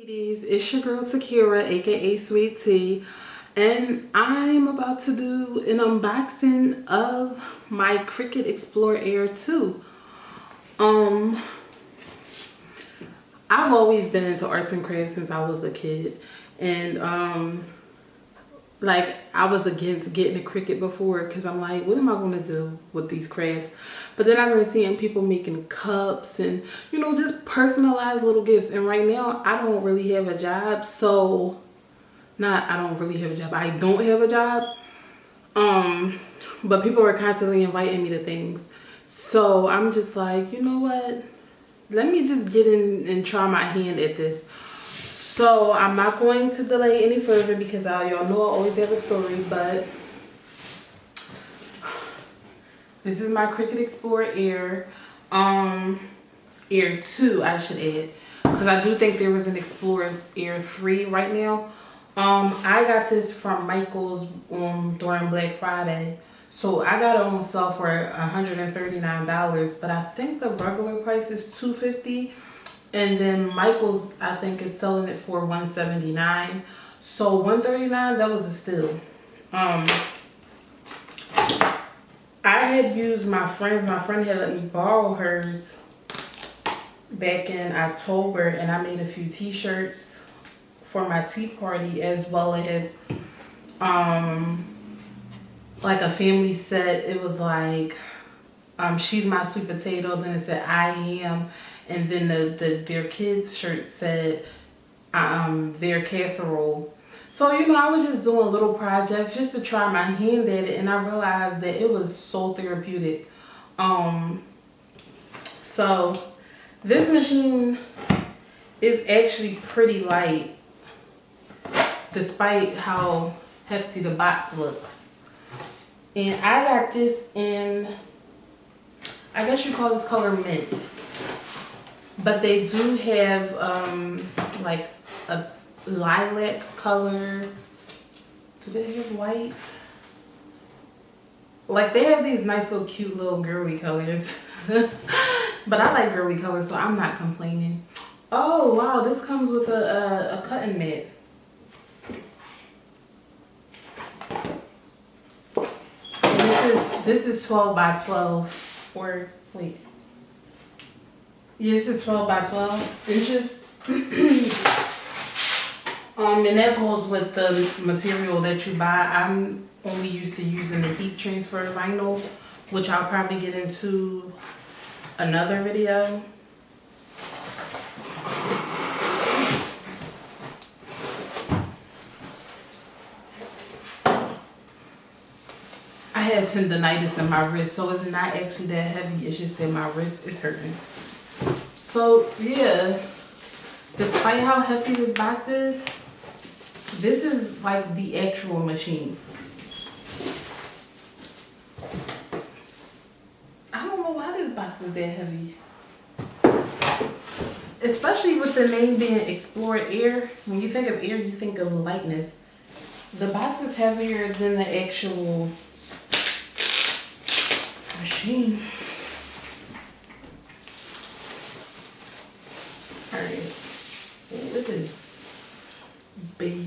Ladies, it's your girl Takira, aka Sweet Tea, and I'm about to do an unboxing of my Cricut Explore Air 2. I've always been into arts and crafts since I was a kid, and like I was against getting a Cricut before because I'm like, what am I going to do with these crafts? But then I've been seeing people making cups and, you know, just personalized little gifts. And right now I don't really have a job. So I don't have a job. But people are constantly inviting me to things. So I'm just like, you know what? Let me just get in and try my hand at this. So I'm not going to delay any further because y'all know I always have a story, but this is my Cricut Explore Air, Air 2 I should add, because I do think there was an Explore Air 3 right now. I got this from Michael's during Black Friday. So I got it on sale for $139, but I think the regular price is $250. And then Michael's, I think, is selling it for $179. So $139, that was a steal. I had used my friend had let me borrow hers back in October, and I made a few t-shirts for my tea party, as well as like a family set. It was like she's my sweet potato, then it said I am, and then their kids shirt said their casserole. So, you know, I was just doing little projects just to try my hand at it, and I realized that it was so therapeutic. So this machine is actually pretty light despite how hefty the box looks. And I got this in, I guess you call this color Mitt. But they do have like a lilac color. Do they have white? Like, they have these nice little cute little girly colors. But I like girly colors, so I'm not complaining. Oh wow, this comes with a cutting mat. This is 12 by 12, or wait. Yeah, this is 12 by 12 inches. And that goes with the material that you buy. I'm only used to using the heat transfer vinyl, which I'll probably get into another video. I had tendonitis in my wrist, so it's not actually that heavy. It's just that my wrist is hurting. So yeah, despite how hefty this box is, this is like the actual machine. I don't know why this box is that heavy. Especially with the name being Explore Air. When you think of air, you think of lightness. The box is heavier than the actual machine. Alright, this is beautiful.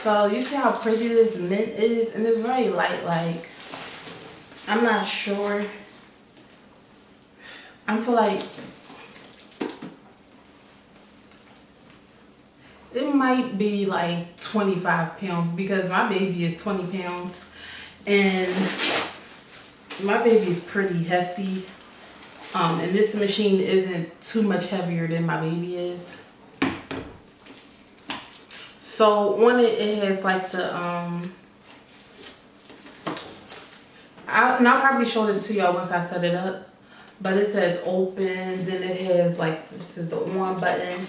So you see how pretty this mint is, and it's very light. Like, I'm not sure. I feel like it might be like 25 pounds because my baby is 20 pounds and my baby is pretty hefty. And this machine isn't too much heavier than my baby is. So on it, it has like the, I'll probably show this to y'all once I set it up. But it says open, then it has like, this is the on button.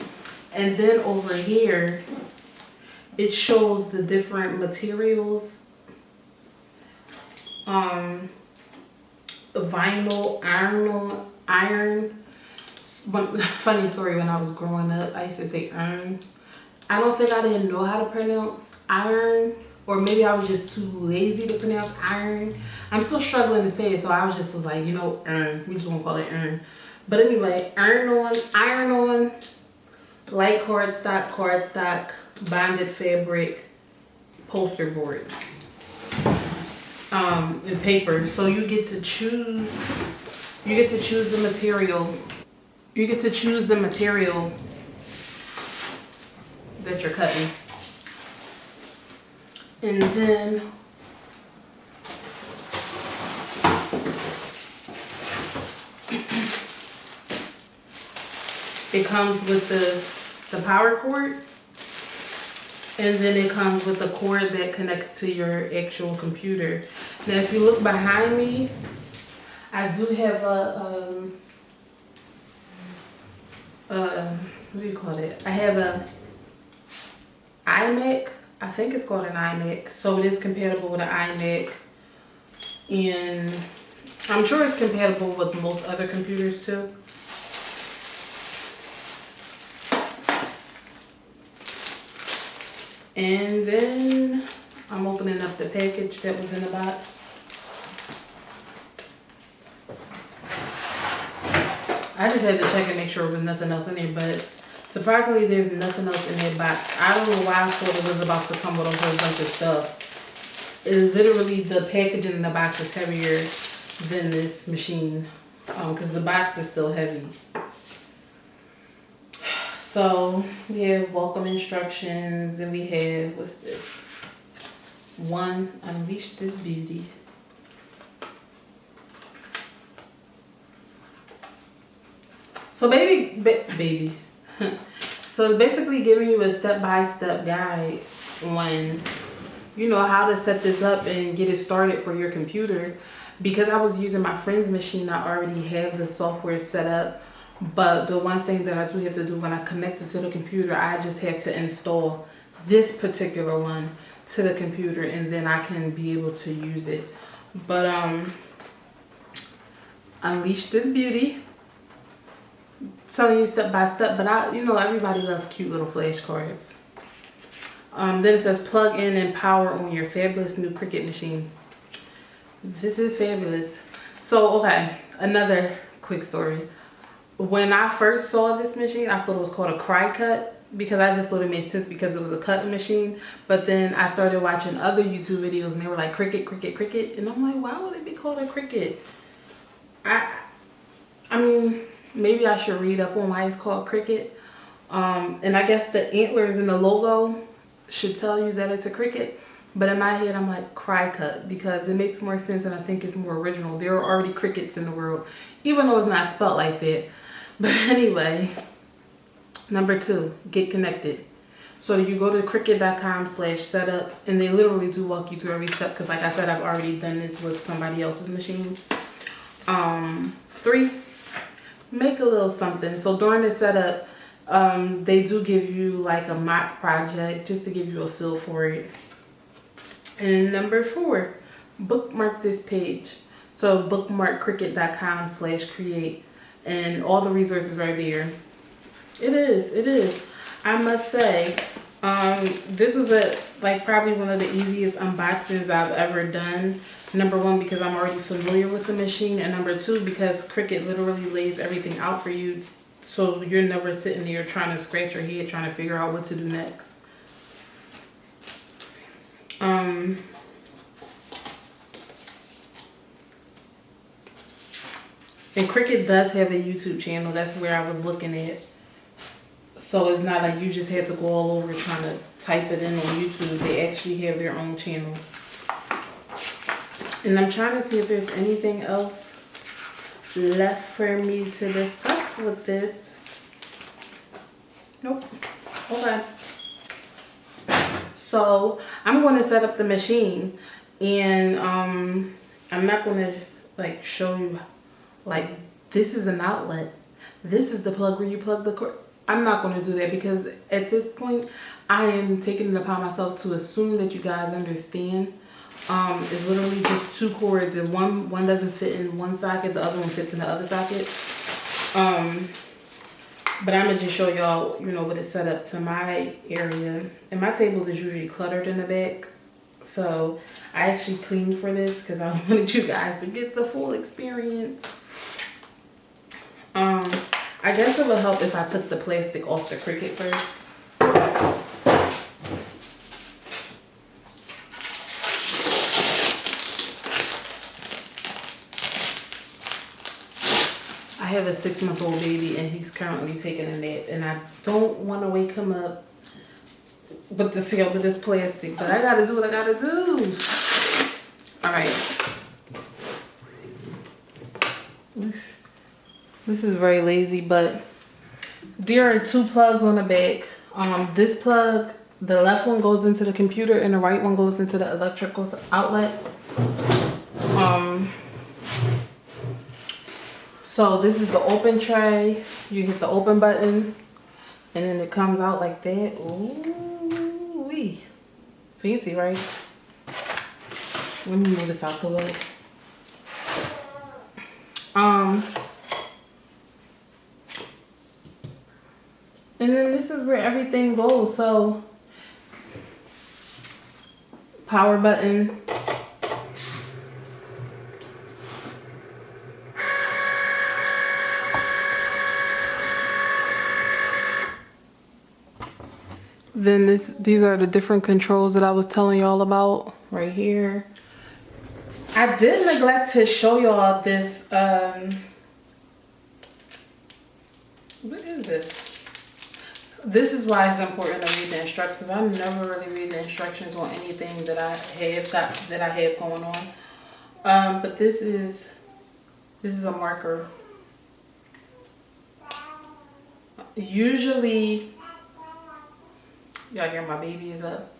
And then over here, it shows the different materials. Vinyl, iron. Funny story, when I was growing up, I used to say iron. I don't think I didn't know how to pronounce iron or maybe I was just too lazy to pronounce iron. I'm still struggling to say it, so I was like, you know, iron. We just gonna call it iron. But anyway, iron on, light cardstock, bonded fabric, poster board, and paper. So you get to choose. You get to choose the material. You get to choose the material that you're cutting. And then it comes with the power cord, and then it comes with the cord that connects to your actual computer. Now if you look behind me, I do have a what do you call it? I have a iMac. I think it's called an iMac. So it is compatible with an iMac. And I'm sure it's compatible with most other computers too. And then I'm opening up the package that was in the box. I just had to check and make sure there was nothing else in there, but surprisingly there's nothing else in that box. I don't know why I thought it was about to come with a whole bunch of stuff. It is literally, the packaging in the box is heavier than this machine, because the box is still heavy. So we have welcome instructions, then we have, what's this? 1, unleash this beauty. So baby. So it's basically giving you a step-by-step guide on, you know, how to set this up and get it started for your computer. Because I was using my friend's machine, I already have the software set up. But the one thing that I do have to do when I connect it to the computer, I just have to install this particular one to the computer, and then I can be able to use it. But unleash this beauty. Telling you step by step, but you know, everybody loves cute little flashcards. Then it says plug in and power on your fabulous new Cricut machine. This is fabulous. So, okay, another quick story. When I first saw this machine, I thought it was called a Cricut, because I just thought it made sense because it was a cutting machine. But then I started watching other YouTube videos and they were like Cricut, and I'm like, why would it be called a Cricut? I mean, maybe I should read up on why it's called Cricut. And I guess the antlers in the logo should tell you that it's a Cricut. But in my head, I'm like Cricut, because it makes more sense and I think it's more original. There are already crickets in the world, even though it's not spelled like that. But anyway, number 2, get connected. So you go to cricut.com/setup, and they literally do walk you through every step, because like I said, I've already done this with somebody else's machine. 3, make a little something. So during the setup, they do give you like a mock project just to give you a feel for it. And number 4, bookmark this page. So bookmark cricut.com/create, and all the resources are there. It is. I must say, this was probably one of the easiest unboxings I've ever done. Number 1, because I'm already familiar with the machine, and number 2, because Cricut literally lays everything out for you, so you're never sitting there trying to scratch your head trying to figure out what to do next. And Cricut does have a YouTube channel. That's where I was looking at. So it's not like you just had to go all over trying to type it in on YouTube. They actually have their own channel. And I'm trying to see if there's anything else left for me to discuss with this. Nope. Okay. So I'm going to set up the machine, and I'm not going to like show you like this is an outlet. This is the plug where you plug the cord. I'm not going to do that, because at this point I am taking it upon myself to assume that you guys understand. It's literally just 2 cords, and one doesn't fit in one socket, the other one fits in the other socket. But I'm gonna just show y'all, you know, what it's set up to my area. And my table is usually cluttered in the back, So I actually cleaned for this because I wanted you guys to get the full experience. I guess it would help if I took the plastic off the Cricut first. I have a 6-month-old baby and he's currently taking a nap, and I don't want to wake him up with the seal of this plastic, but I gotta do what I gotta do. All right. This is very lazy, but there are 2 plugs on the back. This plug, the left one goes into the computer and the right one goes into the electrical outlet. So this is the open tray. You hit the open button and then it comes out like that. Ooh wee. Fancy, right? Let me move this out the way. And then this is where everything goes. So power button. Then these are the different controls that I was telling y'all about right here. I did neglect to show y'all this. What is this? This is why it's important to read the instructions. I never really read the instructions on anything that I have going on. But this is a marker. Usually, y'all hear my baby is up.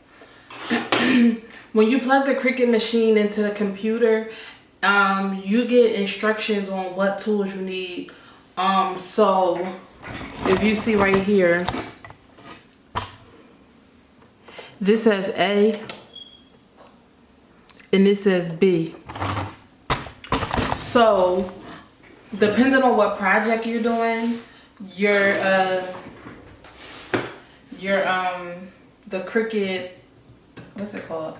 When you plug the Cricut machine into the computer, you get instructions on what tools you need. So if you see right here, this says A and this says B. So depending on what project you're doing, the Cricut, what's it called?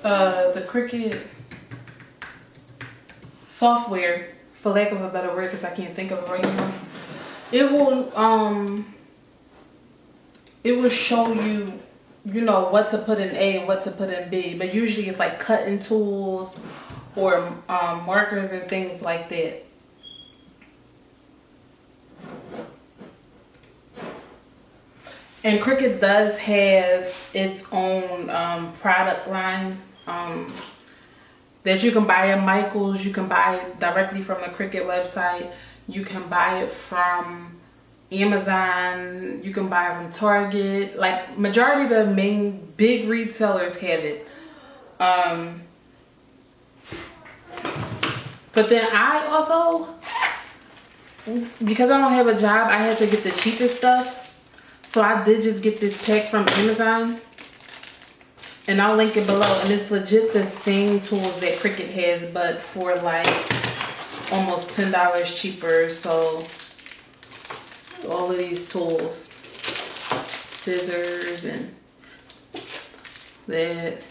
The Cricut software, for lack of a better word, because I can't think of it right now. It will show you, you know, what to put in A and what to put in B. But usually it's like cutting tools or markers and things like that. And Cricut does have its own product line that you can buy at Michael's. You can buy it directly from the Cricut website. You can buy it from Amazon. You can buy it from Target. Like majority of the main big retailers have it. But then I also, because I don't have a job, I had to get the cheapest stuff. So I did just get this pack from Amazon, and I'll link it below. And it's legit the same tools that Cricut has, but for like almost $10 cheaper. So all of these tools, scissors and that.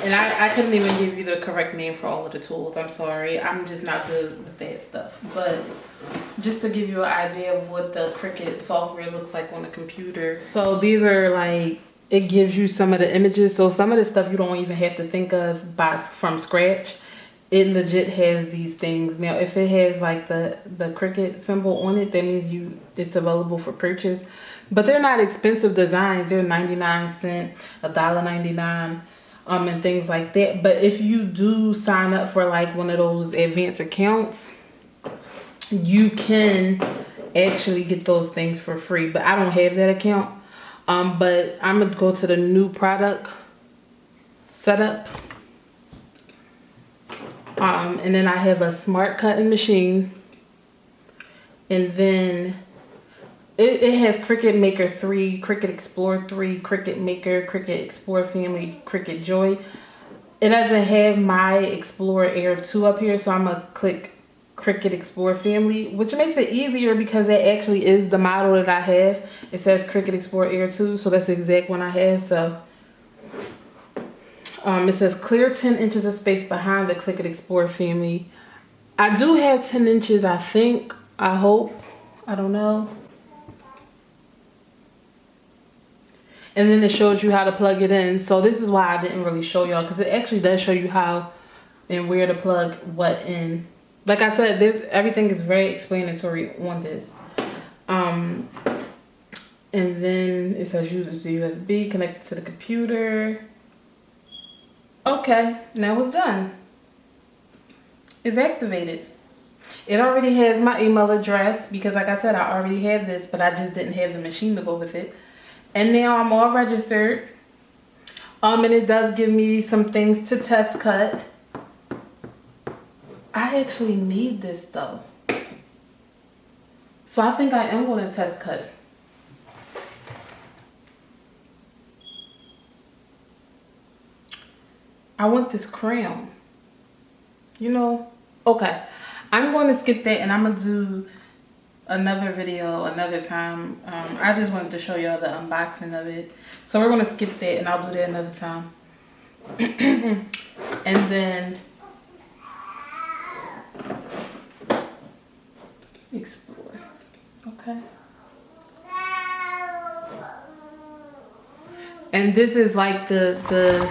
And I couldn't even give you the correct name for all of the tools. I'm sorry. I'm just not good with that stuff. But just to give you an idea of what the Cricut software looks like on the computer. So these are like, it gives you some of the images. So some of the stuff you don't even have to think of from scratch. It legit has these things. Now, if it has like the Cricut symbol on it, that means it's available for purchase. But they're not expensive designs. They're 99 cents, $1.99. And things like that. But if you do sign up for like one of those advanced accounts, you can actually get those things for free. But I don't have that account. But I'm gonna go to the new product setup. And then I have a smart cutting machine. And then it has Cricut Maker 3, Cricut Explore 3, Cricut Maker, Cricut Explore Family, Cricut Joy. It doesn't have my Explorer Air 2 up here, so I'm going to click Cricut Explore family, which makes it easier because that actually is the model that I have. It says Cricut Explore Air 2, so that's the exact one I have. So it says clear 10 inches of space behind the Cricut Explore family. I do have 10 inches, I think. I hope. I don't know. And then it shows you how to plug it in. So this is why I didn't really show y'all, because it actually does show you how and where to plug what in. Like I said, everything is very explanatory on this. And then it says use the USB, connect to the computer. Okay, now it's done. It's activated. It already has my email address because like I said, I already had this, but I just didn't have the machine to go with it. And now I'm all registered. And it does give me some things to test cut. I actually need this though. So I think I am going to test cut. I want this crayon. You know? Okay. I'm going to skip that and I'm going to do another video another time. I just wanted to show y'all the unboxing of it. So we're going to skip that and I'll do that another time. And then explore. Okay. And this is like the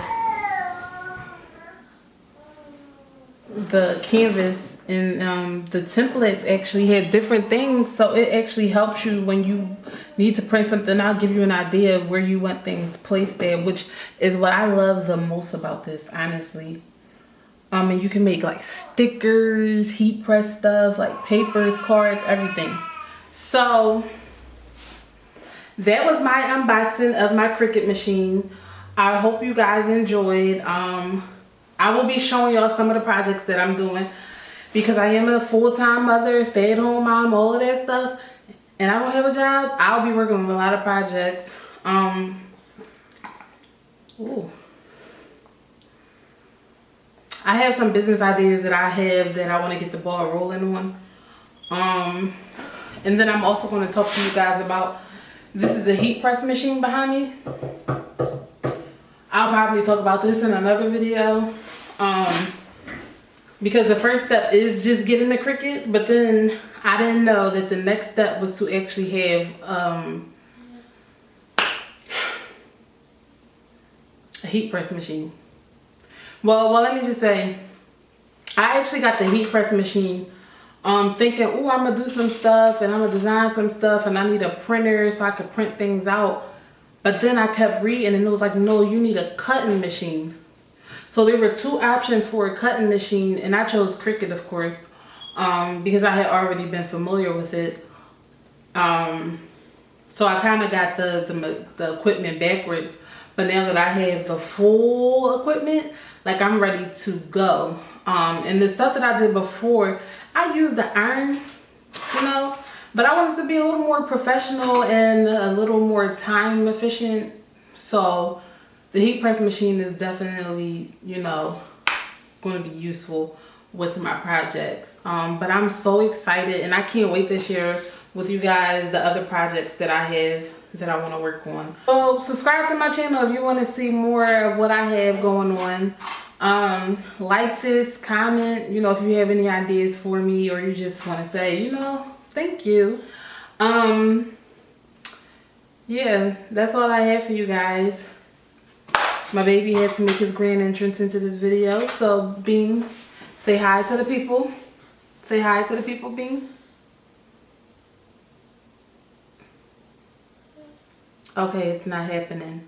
canvas, and the templates actually have different things, so it actually helps you when you need to print something out, give you an idea of where you want things placed at, which is what I love the most about this, honestly. And you can make like stickers, heat press stuff, like papers, cards, everything. So that was my unboxing of my Cricut machine. I hope you guys enjoyed. I will be showing y'all some of the projects that I'm doing because I am a full-time mother, stay-at-home mom, all of that stuff, and I don't have a job. I'll be working on a lot of projects. Ooh. I have some business ideas that I have that I want to get the ball rolling on. And then I'm also going to talk to you guys about, this is a heat press machine behind me. I'll probably talk about this in another video. Because the first step is just getting the Cricut, but then I didn't know that the next step was to actually have a heat press machine. Well, let me just say, I actually got the heat press machine thinking, oh, I'm gonna do some stuff and I'm gonna design some stuff and I need a printer so I could print things out. But then I kept reading and it was like, no, you need a cutting machine. So there were two options for a cutting machine, and I chose Cricut, of course, because I had already been familiar with it. So I kind of got the equipment backwards, but now that I have the full equipment, like I'm ready to go. And the stuff that I did before, I used the iron, you know, but I wanted to be a little more professional and a little more time efficient. So the heat press machine is definitely, you know, going to be useful with my projects. But I'm so excited and I can't wait to share with you guys the other projects that I have that I want to work on. So subscribe to my channel if you want to see more of what I have going on. Like this, comment, you know, if you have any ideas for me or you just want to say, you know, thank you. Yeah, that's all I have for you guys. My baby had to make his grand entrance into this video. So, Bean, say hi to the people. Say hi to the people, Bean. Okay, it's not happening.